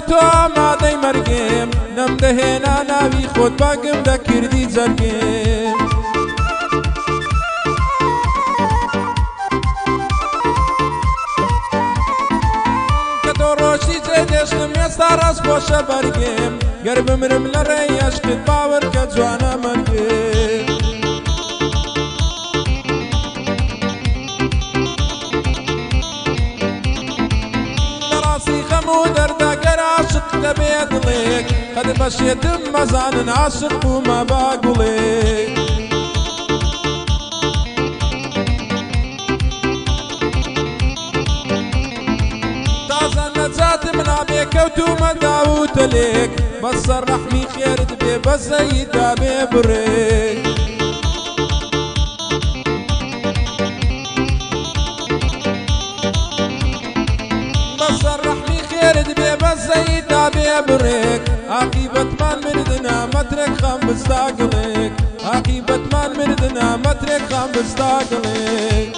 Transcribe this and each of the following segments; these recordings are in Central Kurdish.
تۆ ئامادەی مەرگێم نەمدەهێنا ناوی خۆت باگم دەکردی جەرگێم کە تۆ ڕۆژی جێدێشتم ئێستا ڕاست بۆشە بەرگێم گەر بمرم لە ڕێی عەشقت باوەڕ کە جوانە مەرگێم دەردەگەر عاشق دەبێ دڵێک قەت بەشێتم مەزانن عاشق بوومە با گوڵێک تازە نەجاتم نابێ کەوتومە داوتەلێک بەسەر ڕەحمی خێرت بێ بەزەیدا بێ بڕێک بەسەر ڕەحمی خێرت بێ بەزەیدا بێ بڕێک عاقیبەتمان مردنا مەترێک خەم بستاگڵێک عاقیبەتمان مردنا مەترێک خەم بستاگڵێک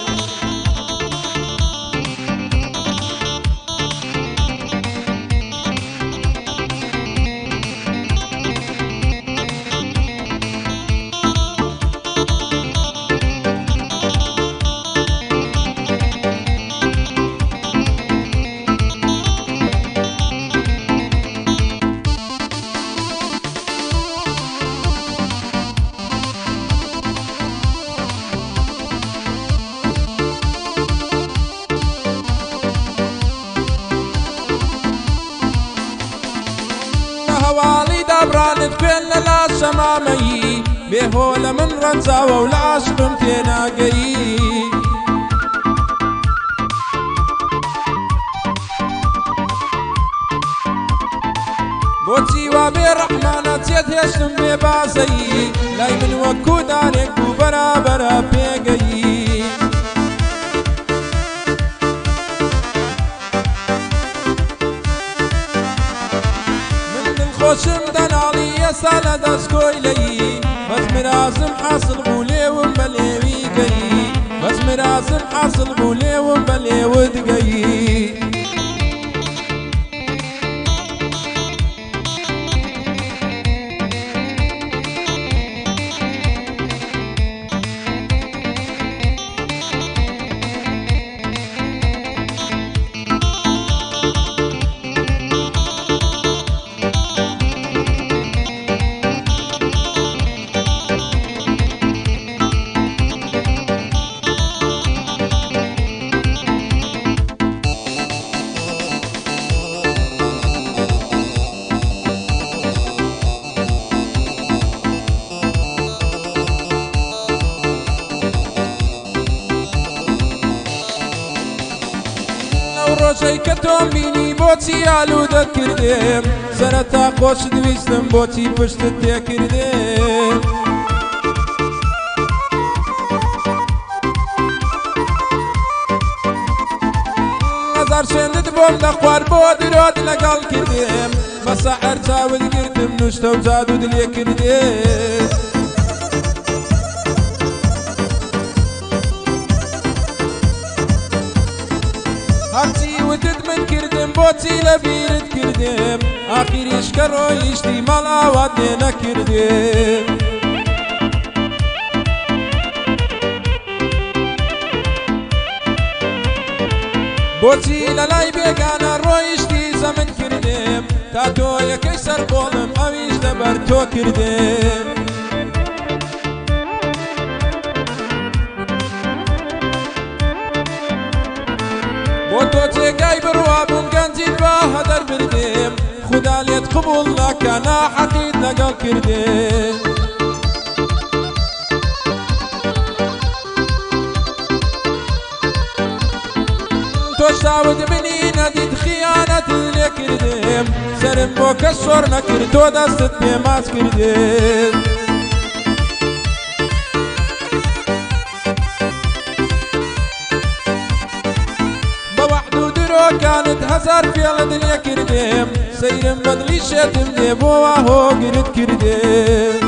هەواڵی دابرانت خوێن لە لاش شەمامەیی بێهۆ لە من ڕەنجاوە و لە عاشقم تێناگەیی بۆچی وا بێ ڕەحمانە چێت هێشتم بێ بازەیی لای من وەکو دانێک بوو بەرابەرە پێگەیی خۆشم دەناڵی ئێستا لە دەستگۆیلەیی بەس مرازم حاصل بوو لێوم بە لێوی گەیی بەس مرازم حاصل بوو لێوم بە لێوت گەیی ڕۆژەی کە تۆم بینی بۆچی ئالوودەت کردێم سەرەتا خۆشت ویستم بۆچی پشتت تێکردێم هەزار شوێنت بۆم لە خوار بۆ درۆت لەگەڵ کردێم بە سەحەر چاوت گرتم نوشتە و جادوت لێ کردێم هەرچی وتت من کردم بۆچی لە بیرت کردم ئاخیریش کە ڕۆیشتی مەڵاوات لێ نەکردێم بۆچی لە لای بێگانە ڕۆیشتی زەمن کردم تا تۆ یەکەی سەر بۆڵم ئەویش لەبەر تۆ کردم بۆ تۆ جێگای بڕوا بووم گەنجیت بە هەدەر بردێم خودا لێت قبوڵ ناکە ناحەقیت لەگەڵ کردێم تۆ شاود منی نەدیت خیانەت لێ کردێم سەرم بۆ کەس شۆڕ نەکرد تۆ دەستت پێماچ کردێم كانت هزار فێڵت لێ کردێم سەیرم بەدڵی شێتم دێ بۆ وا هۆگرت کردێم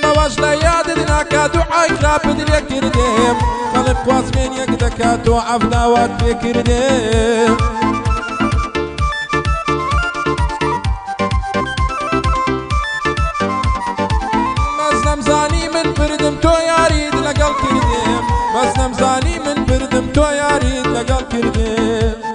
بەوەش لە یادت ناکات و عایکرا بدرێ کردێم خەڵک خوازمێنیەک دەکات و عەفداوات پێ کردێم بەس نەمزانی من بردم تۆ یاریت لەگەڵ کردێم بەس نەمزانی من بردم تۆ یاریت لەگەڵ کردێم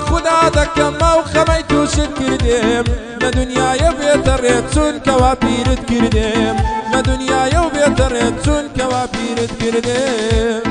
خدا دەکەمە و خەمەی تووشت کردێم لە دنیایە بێتە ڕێت چون کەوا پیرت کردێم لە دنیایە و بێتە ڕێت چون کەوا پیرت کردێم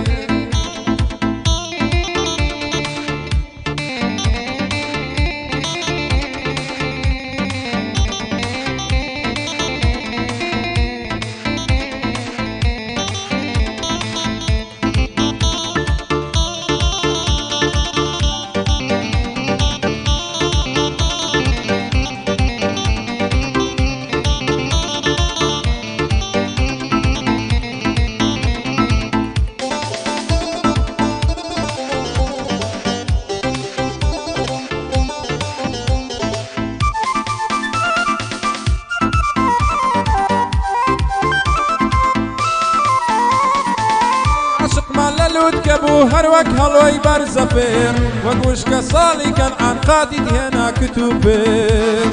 لود كبو هر وك هلوي برزفير وقوش كصالي كان عن قادي هنا كتوبير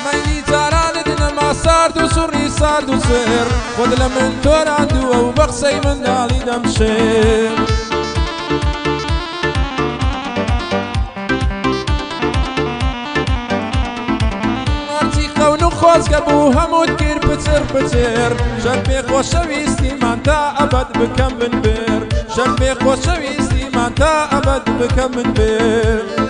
ميلي تاران دنا ما صار دو سوري صار دو سير خد لمن تورا دو وبقسي من دالي دمشير خۆزگە بوو هەمووت کرد پچر پچر شەر پێ خۆشەویستیمان تا ئەبەد بکەم من بێر شەر پێ خۆشەویستیمان تا ئەبەد بکەم من بێر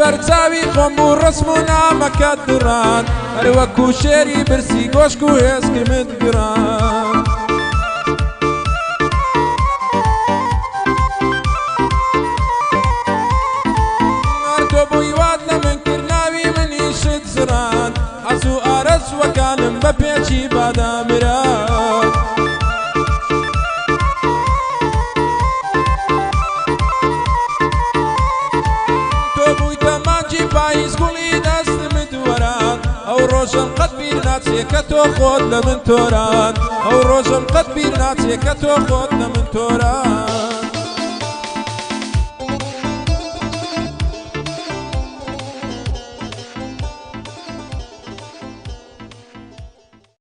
بەرچاوی خۆم بوو ڕسم و نامەکەت دوڕان هەر وەکو شێری برسی گۆشک و هێزکمت گران هەر تۆ بووی وات لە من کرد ناوی منی شت زران حەز و ئارەزوەکانم بە پێچی بادامران ڕۆژم قەت بیر ناچێ کە تۆ خۆت لە من تۆران ئەو ڕۆژم قەت بیر ناچێ کە تۆ خۆت لە من تۆران